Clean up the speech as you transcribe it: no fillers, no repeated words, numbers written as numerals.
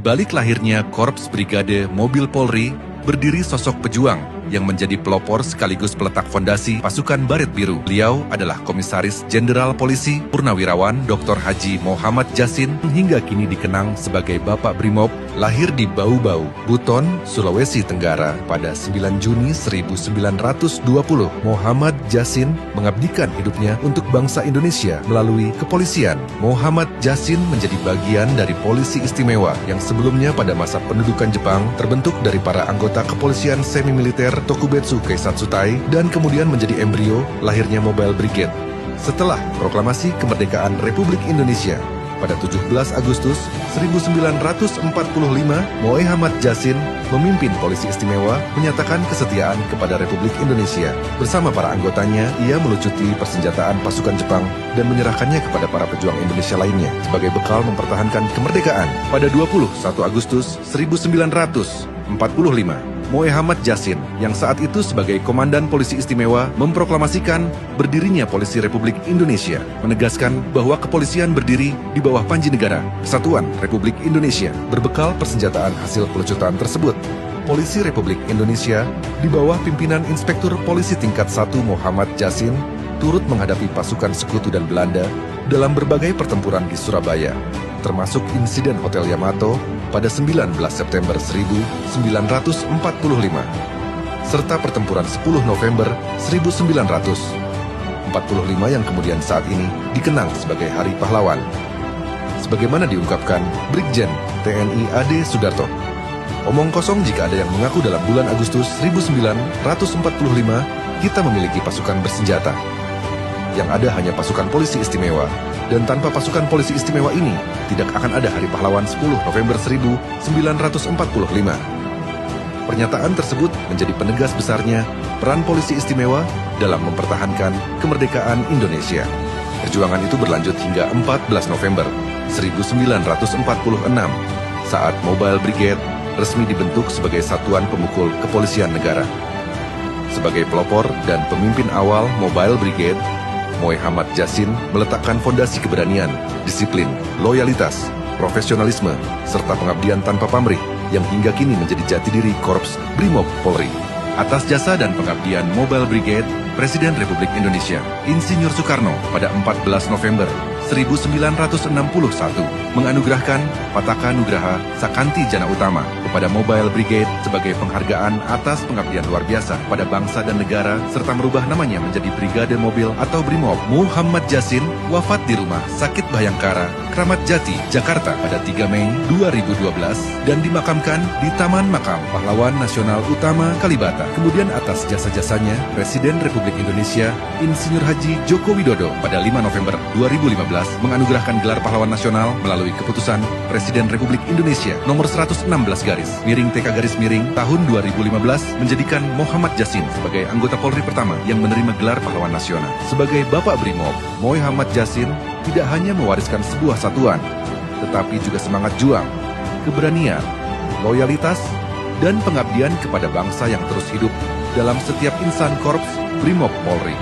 balik lahirnya Korps Brigade Mobil Polri, berdiri sosok pejuang yang menjadi pelopor sekaligus peletak fondasi pasukan Baret Biru. Beliau adalah Komisaris Jenderal Polisi Purnawirawan Dr. Haji Muhammad Jasin, hingga kini dikenang sebagai Bapak Brimob, lahir di Bau-Bau, Buton, Sulawesi Tenggara pada 9 Juni 1920. Muhammad Jasin mengabdikan hidupnya untuk bangsa Indonesia melalui kepolisian. Muhammad Jasin menjadi bagian dari Polisi Istimewa yang sebelumnya pada masa pendudukan Jepang terbentuk dari para anggota kepolisian semi-militer Tokubetsu Keisatsutai dan kemudian menjadi embrio lahirnya Mobile Brigade. Setelah proklamasi kemerdekaan Republik Indonesia pada 17 Agustus 1945, Muhammad Jasin memimpin Polisi Istimewa menyatakan kesetiaan kepada Republik Indonesia. Bersama para anggotanya, ia melucuti persenjataan pasukan Jepang dan menyerahkannya kepada para pejuang Indonesia lainnya sebagai bekal mempertahankan kemerdekaan. Pada 21 Agustus 1945, Muhammad Jasin, yang saat itu sebagai Komandan Polisi Istimewa, memproklamasikan berdirinya Polisi Republik Indonesia, menegaskan bahwa kepolisian berdiri di bawah Panji Negara, Kesatuan Republik Indonesia. Berbekal persenjataan hasil pelucutan tersebut, Polisi Republik Indonesia di bawah pimpinan Inspektur Polisi Tingkat 1 Muhammad Jasin turut menghadapi pasukan Sekutu dan Belanda dalam berbagai pertempuran di Surabaya, termasuk insiden Hotel Yamato pada 19 September 1945, serta pertempuran 10 November 1945 yang kemudian saat ini dikenang sebagai Hari Pahlawan. Sebagaimana diungkapkan Brigjen TNI AD Sudarto, omong kosong jika ada yang mengaku dalam bulan Agustus 1945 kita memiliki pasukan bersenjata. Yang ada hanya pasukan polisi istimewa, dan tanpa pasukan polisi istimewa ini, tidak akan ada Hari Pahlawan 10 November 1945. Pernyataan tersebut menjadi penegas besarnya peran polisi istimewa dalam mempertahankan kemerdekaan Indonesia. Perjuangan itu berlanjut hingga 14 November 1946, saat Mobile Brigade resmi dibentuk sebagai satuan pemukul kepolisian negara. Sebagai pelopor dan pemimpin awal Mobile Brigade, Muhammad Jasin meletakkan fondasi keberanian, disiplin, loyalitas, profesionalisme, serta pengabdian tanpa pamrih yang hingga kini menjadi jati diri Korps Brimob Polri. Atas jasa dan pengabdian Mobile Brigade, Presiden Republik Indonesia, Insinyur Soekarno pada 14 November 1961 menganugerahkan Pataka Nugraha Sakanti Jana Utama kepada Mobile Brigade sebagai penghargaan atas pengabdian luar biasa pada bangsa dan negara, serta merubah namanya menjadi Brigade Mobil atau Brimob. Muhammad Jasin wafat di rumah sakit Bhayangkara, Kramat Jati, Jakarta pada 3 Mei 2012 dan dimakamkan di Taman Makam Pahlawan Nasional Utama Kalibata. Kemudian atas jasa-jasanya, Presiden Republik Indonesia Insinyur Haji Joko Widodo pada 5 November 2015 menganugerahkan gelar pahlawan nasional melalui keputusan Presiden Republik Indonesia nomor 116 /TK tahun 2015 menjadikan Muhammad Jasin sebagai anggota Polri pertama yang menerima gelar pahlawan nasional. Sebagai Bapak Brimob, Muhammad Jasin tidak hanya mewariskan sebuah satuan, tetapi juga semangat juang, keberanian, loyalitas, dan pengabdian kepada bangsa yang terus hidup dalam setiap insan Korps Brimob Polri.